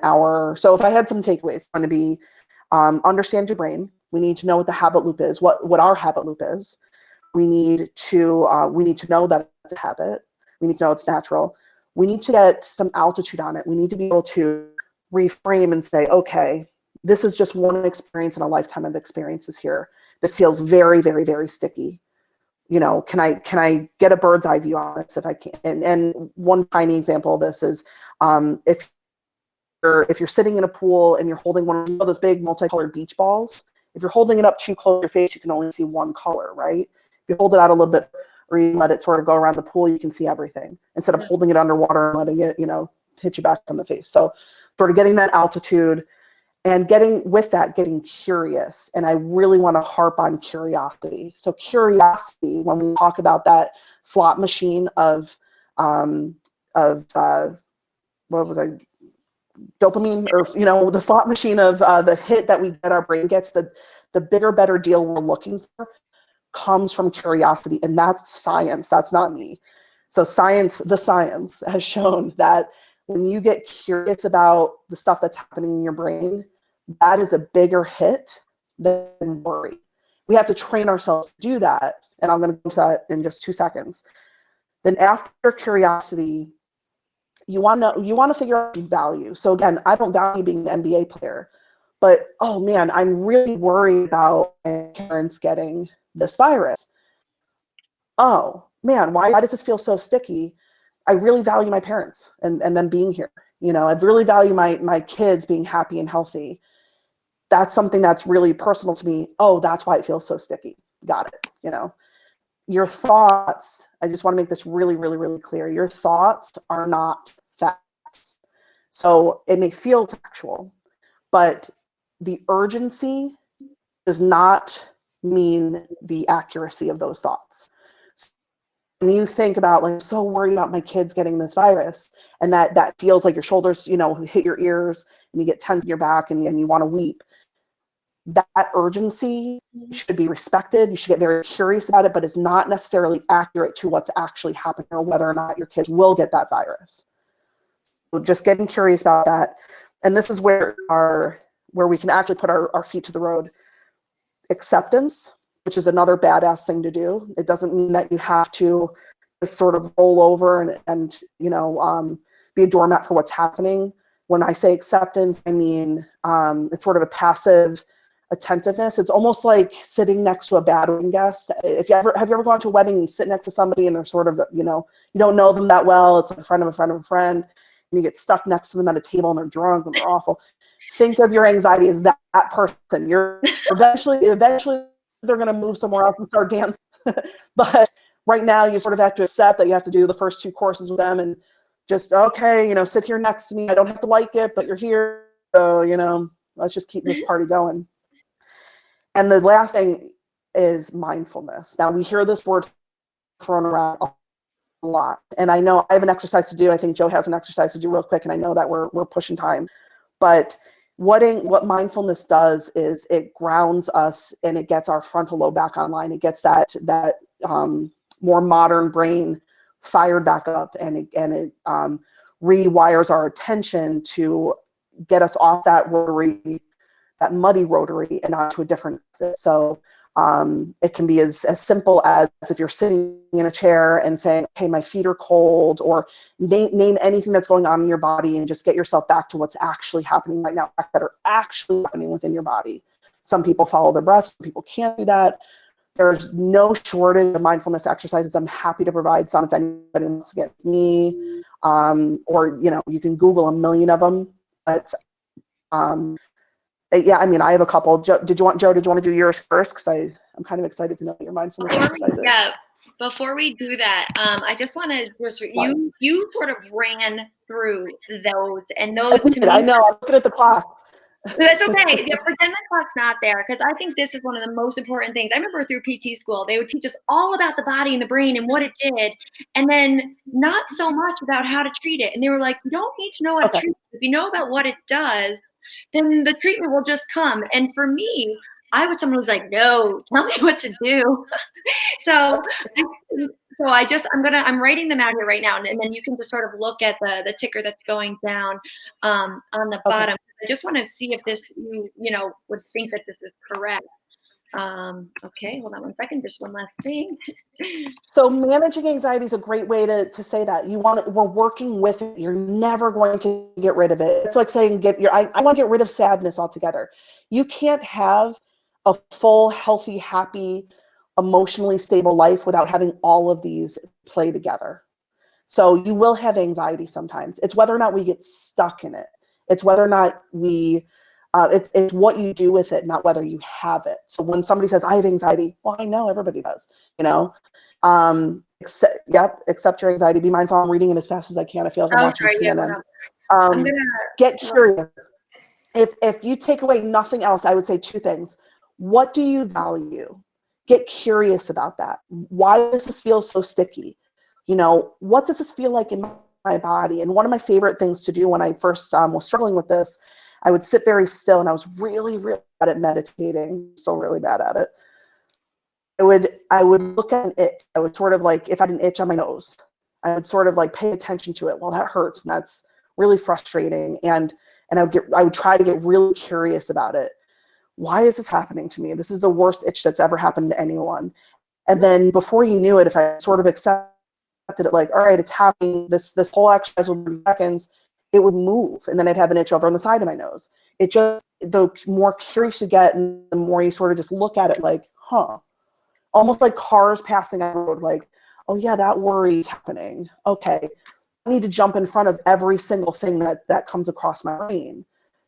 so if I had some takeaways, it's going to be understand your brain. We need to know what the habit loop is, what our habit loop is. We need to know that it's a habit. We need to know it's natural. We need to get some altitude on it. We need to be able to reframe and say, okay, this is just one experience in a lifetime of experiences here. This feels very, very, very sticky. You know, can I get a bird's eye view on this if I can? And one tiny example of this is if you're sitting in a pool and you're holding one of those big multicolored beach balls, if you're holding it up too close to your face, you can only see one color, right? If you hold it out a little bit or you let it sort of go around the pool, you can see everything instead of holding it underwater and letting it, you know, hit you back on the face. So sort of getting that altitude and getting curious. And I really want to harp on curiosity. So curiosity, when we talk about that slot machine of what was I? Dopamine, or, you know, the slot machine of the hit that our brain gets, the the bigger, better deal we're looking for comes from curiosity. And that's science. That's not me. So the science has shown that when you get curious about the stuff that's happening in your brain, that is a bigger hit than worry. We have to train ourselves to do that. And I'm going to go into that in just 2 seconds. Then after curiosity, you want to figure out your value. So again, I don't value being an NBA player, but oh man, I'm really worried about my parents getting this virus. Oh man, why does this feel so sticky? I really value my parents and them being here. You know, I really value my kids being happy and healthy. That's something that's really personal to me. Oh, that's why it feels so sticky. Got it. You know, your thoughts, I just want to make this really, really, really clear. Your thoughts are not facts. So it may feel factual, but the urgency does not mean the accuracy of those thoughts. When you think about like, so worried about my kids getting this virus, and that feels like your shoulders, you know, hit your ears and you get tense in your back and you want to weep. That urgency should be respected. You should get very curious about it, but it's not necessarily accurate to what's actually happening or whether or not your kids will get that virus. So just getting curious about that. And this is where we can actually put our feet to the road. Acceptance, which is another badass thing to do. It doesn't mean that you have to just sort of roll over and you know, be a doormat for what's happening. When I say acceptance, I mean it's sort of a passive attentiveness. It's almost like sitting next to a bad wedding guest. Have you ever gone to a wedding and you sit next to somebody and they're sort of, you know, you don't know them that well. It's like a friend of a friend of a friend, and you get stuck next to them at a table and they're drunk and they're awful. Think of your anxiety as that person. You're eventually they're going to move somewhere else and start dancing. But right now you sort of have to accept that you have to do the first 2 courses with them and just, okay, you know, sit here next to me. I don't have to like it, but you're here. So, you know, let's just keep this party going. And the last thing is mindfulness. Now we hear this word thrown around a lot. And I know I have an exercise to do. I think Joe has an exercise to do real quick. And I know that we're pushing time. But what mindfulness does is it grounds us and it gets our frontal lobe back online. It gets that more modern brain fired back up, and it rewires our attention to get us off that muddy rotary and onto a different exit. So it can be as simple as if you're sitting in a chair and saying, hey, my feet are cold, or name anything that's going on in your body and just get yourself back to what's actually happening right now, that are actually happening within your body. Some people follow their breath, some people can't do that. There's no shortage of mindfulness exercises. I'm happy to provide some if anybody wants to get me, or, you know, you can Google a million of them. But yeah, I mean, I have a couple. Joe, did you want to do yours first? Because I'm kind of excited to know what your mindfulness exercises. Yeah, before we do that, I just want to you sort of ran through those, and those to me. I know. I'm looking at the clock. That's okay. Yeah, pretend the clock's not there, because I think this is one of the most important things. I remember through PT school, they would teach us all about the body and the brain and what it did, and then not so much about how to treat it. And they were like, you don't need to know how to treat it. If you know about what it does, then the treatment will just come. And for me, I was someone who was like, no, tell me what to do. So I'm writing them out here right now, and then you can just sort of look at the ticker that's going down on the bottom. I just want to see if this, you know, would think that this is correct. Okay, hold on one second. Just one last thing. So managing anxiety is a great way to say that. We're working with it. You're never going to get rid of it. It's like saying I want to get rid of sadness altogether. You can't have a full, healthy, happy, emotionally stable life without having all of these play together. So you will have anxiety sometimes. It's whether or not we get stuck in it. It's whether or not it's what you do with it, not whether you have it. So when somebody says, I have anxiety, well, I know everybody does, you know. Accept your anxiety. Be mindful. I'm reading it as fast as I can. I feel like I'm watching CNN. Get curious. If you take away nothing else, I would say 2 things. What do you value? Get curious about that. Why does this feel so sticky? You know, what does this feel like in my body? And one of my favorite things to do when I first was struggling with this, I would sit very still, and I was really, really bad at meditating, still really bad at it. I would look at an itch. I would sort of like, if I had an itch on my nose, I would sort of like pay attention to it. Well, that hurts, and that's really frustrating. And I would try to get really curious about it. Why is this happening to me? This is the worst itch that's ever happened to anyone. And then before you knew it, if I sort of accepted it, like, all right, it's happening, this whole exercise will be seconds, it would move. And then I'd have an itch over on the side of my nose. It just, the more curious you get, and the more you sort of just look at it like, huh, almost like cars passing on the road, like, oh yeah, that worry is happening. Okay, I need to jump in front of every single thing that comes across my brain,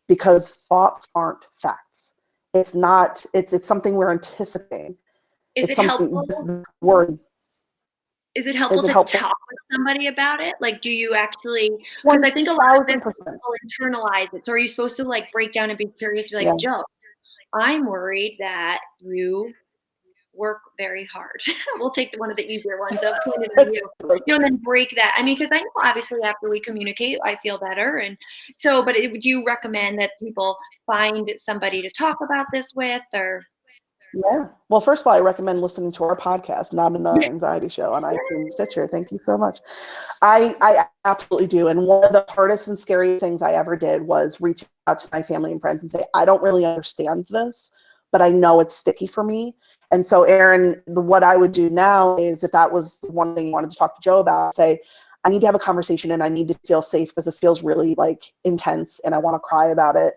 because thoughts aren't facts. It's not, it's something we're anticipating. Is it's it helpful? Word. Is it helpful to talk with somebody about it? Like, do you actually, because I think a lot of people internalize it. So are you supposed to like break down and be curious, be like, Joe, I'm worried that you work very hard. We'll take one of the easier ones of point of view, and then break that. I mean, because I know obviously after we communicate, I feel better. And so, but would you recommend that people find somebody to talk about this with, or? Yeah. Well, first of all, I recommend listening to our podcast, Not Another Anxiety Show, on iTunes, Stitcher. Thank you so much. I absolutely do. And one of the hardest and scariest things I ever did was reach out to my family and friends and say, I don't really understand this, but I know it's sticky for me. And so, Erin, what I would do now is, if that was the one thing you wanted to talk to Joe about, say, I need to have a conversation and I need to feel safe because this feels really like intense and I want to cry about it.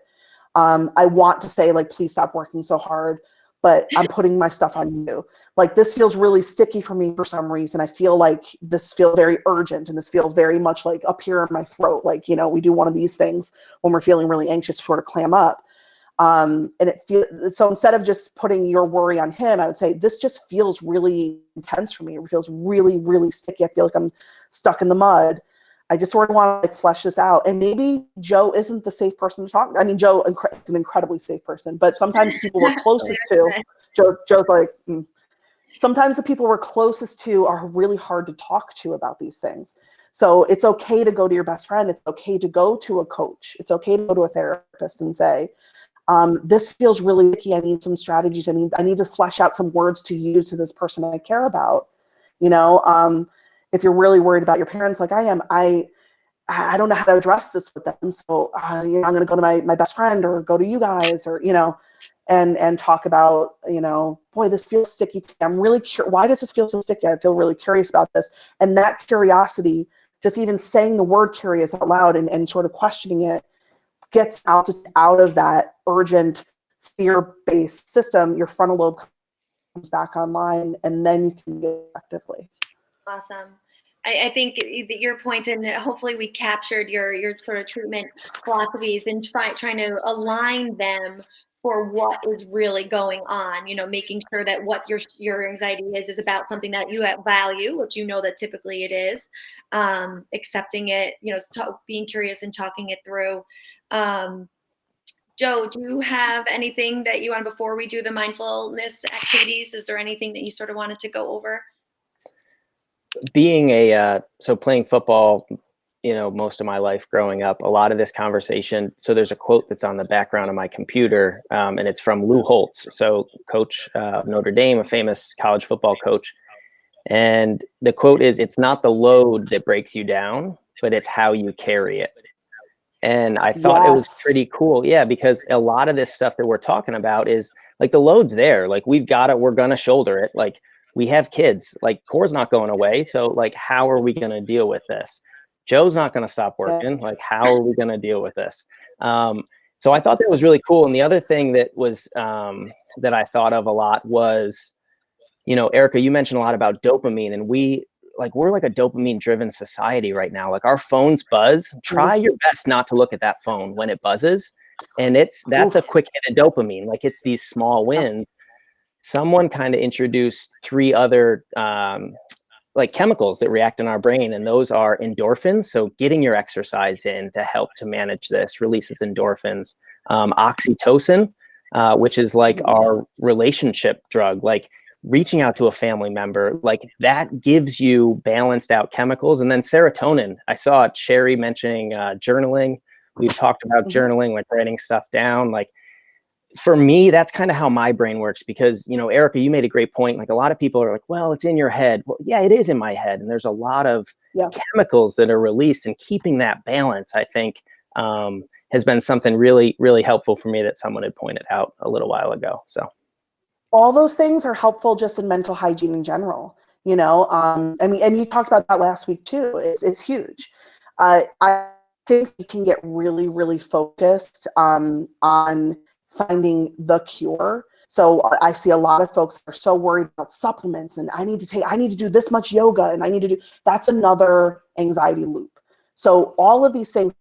I want to say, like, please stop working so hard, but I'm putting my stuff on you. Like, this feels really sticky for me for some reason. I feel like this feels very urgent, and this feels very much like up here in my throat. Like, we do one of these things when we're feeling really anxious, sort of clam up. And it feels, so instead of just putting your worry on him, I would say, this just feels really intense for me. It feels really, really sticky. I feel like I'm stuck in the mud. I just sort of want to like flesh this out. And maybe Joe isn't the safe person to talk to. I mean, Joe is an incredibly safe person, but sometimes people we're closest to, Joe's like, sometimes the people we're closest to are really hard to talk to about these things. So it's okay to go to your best friend. It's okay to go to a coach. It's okay to go to a therapist and say, this feels really icky. I need some strategies. I need to flesh out some words to use to this person I care about. If you're really worried about your parents, like I am, I don't know how to address this with them. So, I'm going to go to my best friend, or go to you guys, or, and talk about, boy, this feels sticky. I'm really curious. Why does this feel so sticky? I feel really curious about this. And that curiosity, just even saying the word curious out loud and sort of questioning it, gets out of that urgent fear-based system. Your frontal lobe comes back online, and then you can get effectively. Awesome. I think that your point, and hopefully we captured your sort of treatment philosophies, and trying to align them for what is really going on, making sure that what your anxiety is about something that you value, which that typically it is, accepting it, being curious and talking it through. Joe, do you have anything that you want, before we do the mindfulness activities, is there anything that you sort of wanted to go over? Being playing football, most of my life growing up, a lot of this conversation. So there's a quote that's on the background of my computer, and it's from Lou Holtz. So coach of Notre Dame, a famous college football coach. And the quote is, "It's not the load that breaks you down, but it's how you carry it." And I thought it was pretty cool. Yeah, because a lot of this stuff that we're talking about is like, the load's there. Like, we're going to shoulder it. Like, we have kids, like core's not going away. So like, how are we going to deal with this? Joe's not going to stop working. Like, how are we going to deal with this? So I thought that was really cool. And the other thing that was, that I thought of a lot was, Erica, you mentioned a lot about dopamine, and we're like a dopamine driven society right now. Like, our phones buzz. Try your best not to look at that phone when it buzzes. And that's a quick hit of dopamine. Like, it's these small wins. Someone kind of introduced 3 other like chemicals that react in our brain, and those are endorphins. So getting your exercise in to help to manage this releases endorphins. Oxytocin, which is like our relationship drug, like reaching out to a family member, like that gives you balanced out chemicals. And then serotonin. I saw Sherry mentioning journaling. we've talked about journaling, like writing stuff down. Like for me, that's kind of how my brain works, because, Erica, you made a great point. Like a lot of people are like, well, it's in your head. Well, yeah, it is in my head. And there's a lot of chemicals that are released, and keeping that balance, I think, has been something really, really helpful for me that someone had pointed out a little while ago. So all those things are helpful just in mental hygiene in general. I mean, and you talked about that last week too. It's huge. I think we can get really, really focused on finding the cure. So I see a lot of folks that are so worried about supplements, and I need to do this much yoga, and that's another anxiety loop. So all of these things,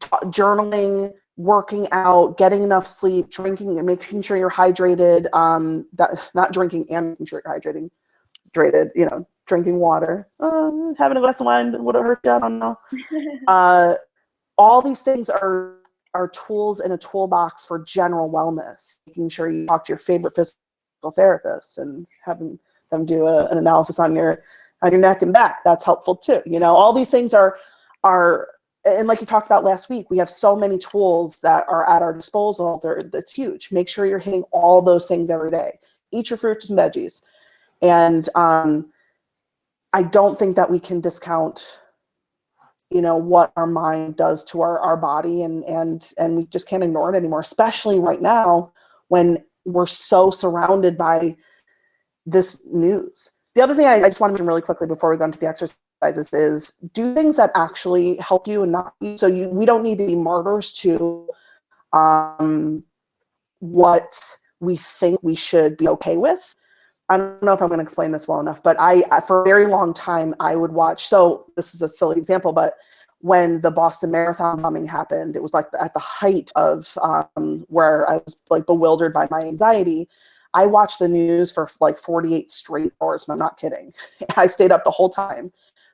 journaling, working out, getting enough sleep, drinking, and making sure you're hydrated. Not drinking and making sure you're hydrated. Drinking water, having a glass of wine would have hurt you. I don't know. All these things are tools in a toolbox for general wellness. Making sure you talk to your favorite physical therapist and having them do an analysis on your neck and back. That's helpful too. All these things are, and like you talked about last week, we have so many tools that are at our disposal. That's huge. Make sure you're hitting all those things every day. Eat your fruits and veggies. And I don't think that we can discount, what our mind does to our body, and we just can't ignore it anymore, especially right now when we're so surrounded by this news. The other thing I just want to mention really quickly before we go into the exercises is do things that actually help you and not you. So we don't need to be martyrs to what we think we should be okay with. I don't know if I'm going to explain this well enough, but I for a very long time, I would watch. So this is a silly example, but when the Boston Marathon bombing happened, it was like at the height of where I was like bewildered by my anxiety. I watched the news for like 48 straight hours, and I'm not kidding. I stayed up the whole time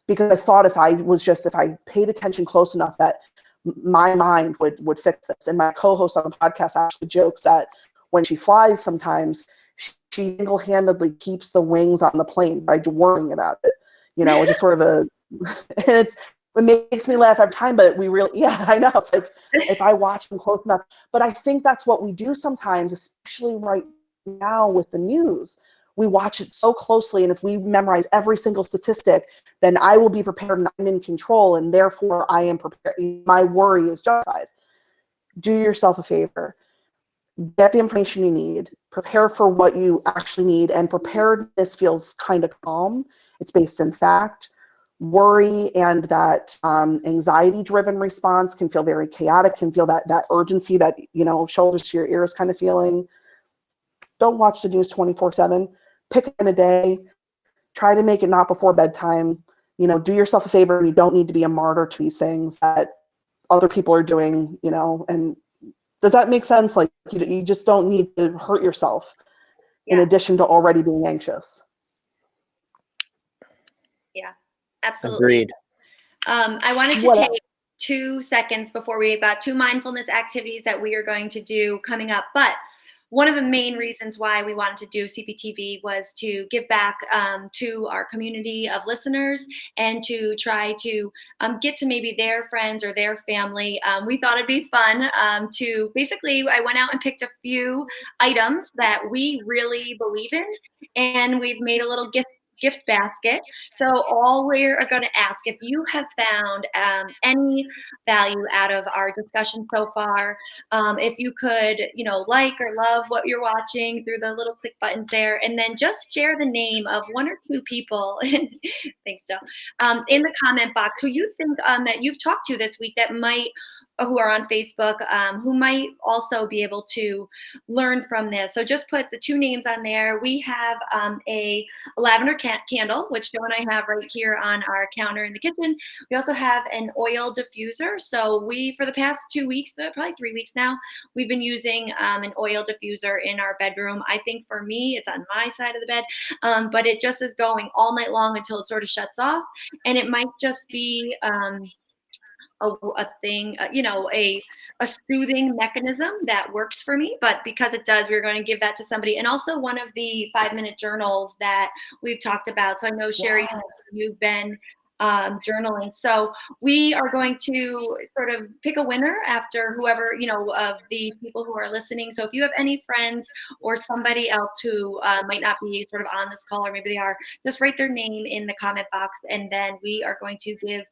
because I thought if I paid attention close enough that my mind would fix this. And my co-host on the podcast actually jokes that when she flies sometimes, she single-handedly keeps the wings on the plane by worrying about it. It's just sort of and it makes me laugh every time, but I know. It's like, if I watch them close enough, but I think that's what we do sometimes, especially right now with the news. We watch it so closely, and if we memorize every single statistic, then I will be prepared and I'm in control, and therefore I am prepared. My worry is justified. Do yourself a favor. Get the information you need, prepare for what you actually need, and preparedness feels kind of calm. It's based in fact. Worry and that anxiety-driven response can feel very chaotic, can feel that urgency, that, shoulders to your ears kind of feeling. Don't watch the news 24/7. Pick a day. Try to make it not before bedtime. Do yourself a favor, and you don't need to be a martyr to these things that other people are doing, and does that make sense? Like, you just don't need to hurt yourself in addition to already being anxious. Yeah, absolutely. Agreed. I wanted to take 2 seconds before we've got 2 mindfulness activities that we are going to do coming up. But one of the main reasons why we wanted to do CPTv was to give back to our community of listeners and to try to get to maybe their friends or their family. We thought it'd be fun to basically, I went out and picked a few items that we really believe in, and we've made a little gift basket. So all we're going to ask, if you have found any value out of our discussion so far, if you could, like or love what you're watching through the little click buttons there, and then just share the name of 1 or 2 people, thanks, Joe, in the comment box who you think that you've talked to this week that might, who are on Facebook, who might also be able to learn from this. So just put the 2 names on there. We have a lavender candle, which Joe and I have right here on our counter in the kitchen. We also have an oil diffuser. So for the past 2 weeks, probably 3 weeks now, we've been using an oil diffuser in our bedroom. I think for me, it's on my side of the bed, but it just is going all night long until it sort of shuts off. And it might just be a thing, a soothing mechanism that works for me. But because it does, we're going to give that to somebody. And also one of the 5-minute journals that we've talked about. So I know, Sherry, you've been journaling. So we are going to sort of pick a winner after whoever, of the people who are listening. So if you have any friends or somebody else who might not be sort of on this call, or maybe they are, just write their name in the comment box, and then we are going to give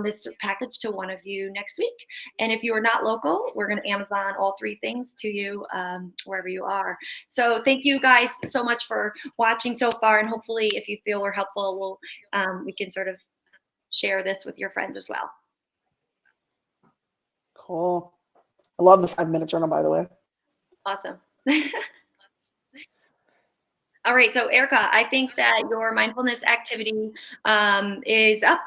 this package to one of you next week. And if you are not local, we're going to Amazon all 3 things to you wherever you are. So thank you guys so much for watching so far, and hopefully if you feel we're helpful, we can sort of share this with your friends as well. Cool. I love the 5-minute journal, by the way. Awesome. All right, so Erica, I think that your mindfulness activity is up.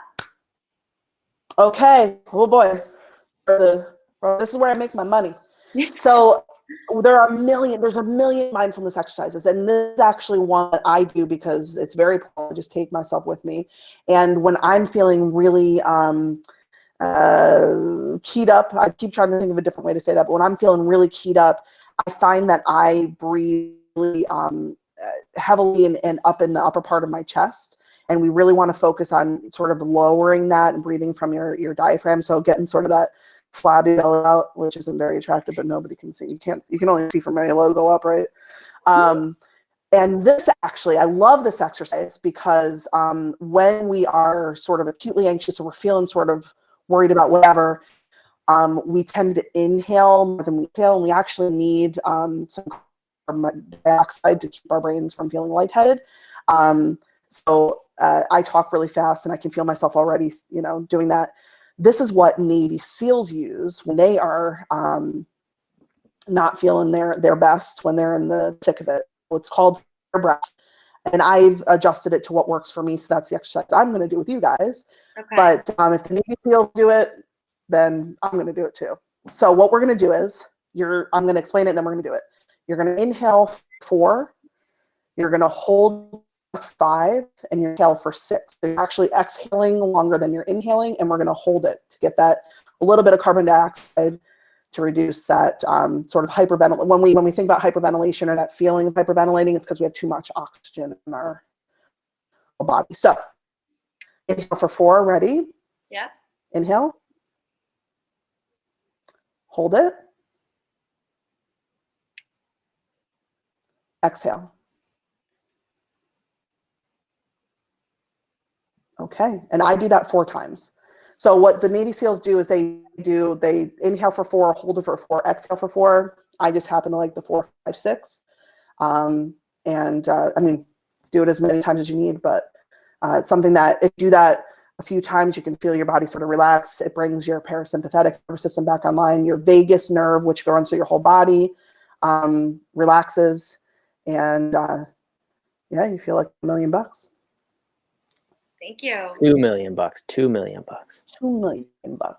Okay. Oh boy. This is where I make my money. So there's a million mindfulness exercises, and this is actually one that I do because it's very important. I just take myself with me. And when I'm feeling really keyed up, I keep trying to think of a different way to say that, but when I'm feeling really keyed up, I find that I breathe really heavily and up in the upper part of my chest. And we really want to focus on sort of lowering that and breathing from your diaphragm. So getting sort of that flabby belly out, which isn't very attractive, but nobody can see. You can only see from my logo up, right? And this actually, I love this exercise because when we are sort of acutely anxious or we're feeling sort of worried about whatever, we tend to inhale more than we exhale, and we actually need some carbon dioxide to keep our brains from feeling lightheaded. So I talk really fast, and I can feel myself already, doing that. This is what Navy SEALs use when they are not feeling their best, when they're in the thick of it. It's called breath, and I've adjusted it to what works for me. So that's the exercise I'm going to do with you guys. Okay. But if the Navy SEALs do it, then I'm going to do it too. So what we're going to do is I'm going to explain it, and then we're going to do it. You're going to inhale 4. You're going to hold 5, and you exhale for 6. So you're actually exhaling longer than you're inhaling, and we're going to hold it to get that a little bit of carbon dioxide to reduce that sort of hyperventilation. When we think about hyperventilation or that feeling of hyperventilating, it's because we have too much oxygen in our body. So inhale for 4. Ready? Yeah. Inhale. Hold it. Exhale. Okay, and I do that 4 times. So what the Navy SEALs do is they inhale for 4, hold it for 4, exhale for 4. I just happen to like the 4, 5, 6. I mean, do it as many times as you need, but it's something that if you do that a few times, you can feel your body sort of relax. It brings your parasympathetic nervous system back online. Your vagus nerve, which runs through your whole body, relaxes, and yeah, you feel like $1 million. Thank you. $2 million. $2 million. $2 million. All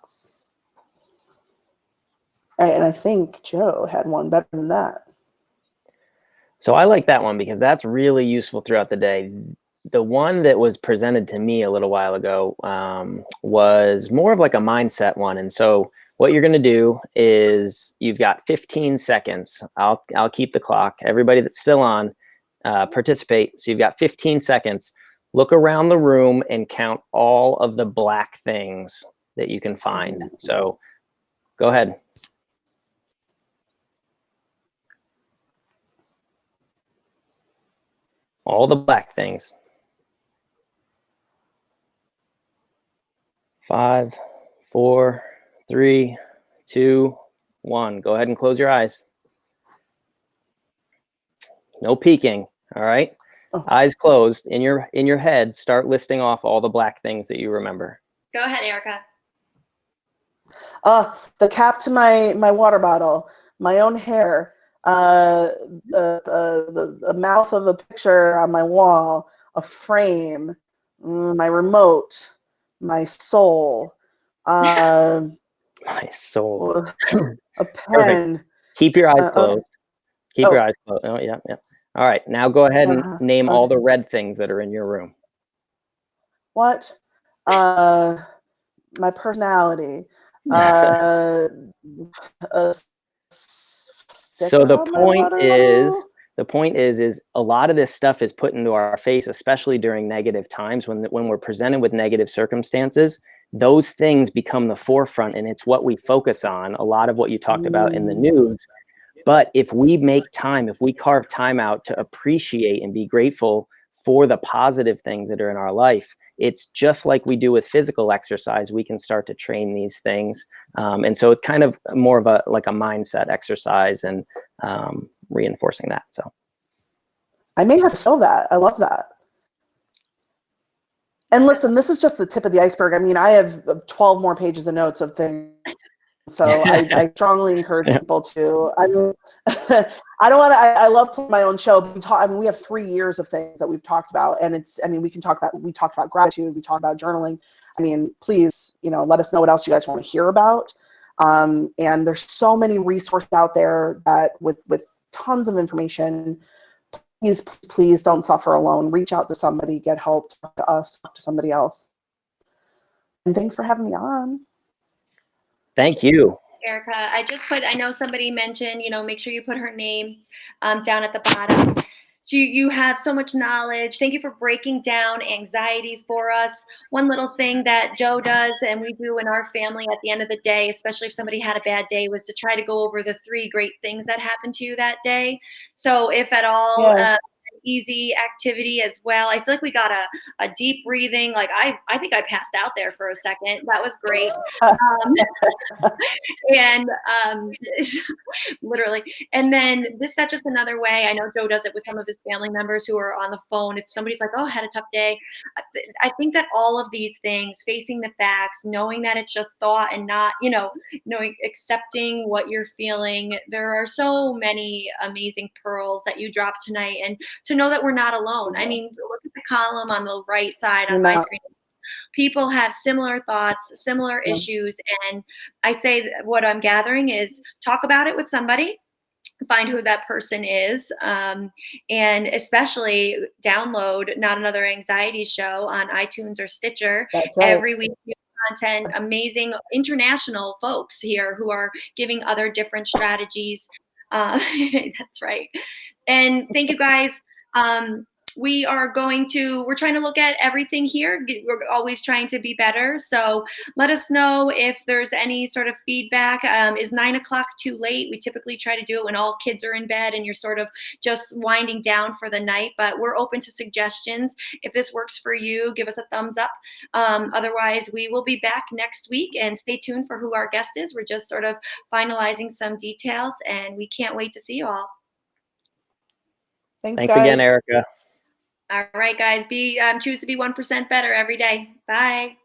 right, and I think Joe had one better than that. So I like that one because that's really useful throughout the day. The one that was presented to me a little while ago was more of like a mindset one. And so what you're going to do is you've got 15 seconds. I'll keep the clock. Everybody that's still on, participate. So you've got 15 seconds. Look around the room and count all of the black things that you can find. So go ahead. All the black things. 5, 4, 3, 2, 1. Go ahead and close your eyes. No peeking. All right. Oh. Eyes closed. In your head, start listing off all the black things that you remember. Go ahead, Erica. The cap to my water bottle, my own hair, the mouth of a picture on my wall, a frame, my remote, my soul, my soul, a pen. Perfect. Keep your eyes closed. Keep your eyes closed. Oh, yeah, yeah. All right, now go ahead and name all the red things that are in your room. What? My personality. So the point is The point is a lot of this stuff is put into our face, especially during negative times when we're presented with negative circumstances. Those things become the forefront, and it's what we focus on. A lot of what you talked about in the news. But if we make time, if we carve time out to appreciate and be grateful for the positive things that are in our life, it's just like we do with physical exercise. We can start to train these things. And so it's kind of more of a mindset exercise and reinforcing that. So I may have to sell that. I love that. And listen, this is just the tip of the iceberg. I mean, I have 12 more pages of notes of things. So I strongly encourage people to, I mean, I love my own show. But we have 3 years of things that we've talked about, and we talked about gratitude. We talked about journaling. I mean, please, let us know what else you guys want to hear about. And there's so many resources out there that with tons of information. Please don't suffer alone. Reach out to somebody, get help, talk to us, talk to somebody else. And thanks for having me on. Thank you, Erica. I know somebody mentioned, make sure you put her name down at the bottom. You have so much knowledge. Thank you for breaking down anxiety for us. One little thing that Joe does and we do in our family at the end of the day, especially if somebody had a bad day, was to try to go over the 3 great things that happened to you that day. So if at all, easy activity as well. I feel like we got a deep breathing. Like I think I passed out there for a second. That was great. And literally. And then that's just another way. I know Joe does it with some of his family members who are on the phone. If somebody's like, oh, I had a tough day. I think that all of these things, facing the facts, knowing that it's just thought and not, knowing, accepting what you're feeling. There are so many amazing pearls that you dropped tonight. And to know that we're not alone. I mean, look at the column on the right side on my screen. People have similar thoughts, similar issues. And I'd say what I'm gathering is talk about it with somebody, find who that person is, and especially download Not Another Anxiety Show on iTunes or Stitcher. Right. Every week. Content, amazing international folks here who are giving other different strategies. That's right. And thank you guys. We're trying to look at everything here. We're always trying to be better. So let us know if there's any sort of feedback. Is 9 o'clock too late? We typically try to do it when all kids are in bed and you're sort of just winding down for the night, but we're open to suggestions. If this works for you, give us a thumbs up. Otherwise, we will be back next week, and stay tuned for who our guest is. We're just sort of finalizing some details, and we can't wait to see you all. Thanks guys. Again, Erica. All right, guys. Choose to be 1% better every day. Bye.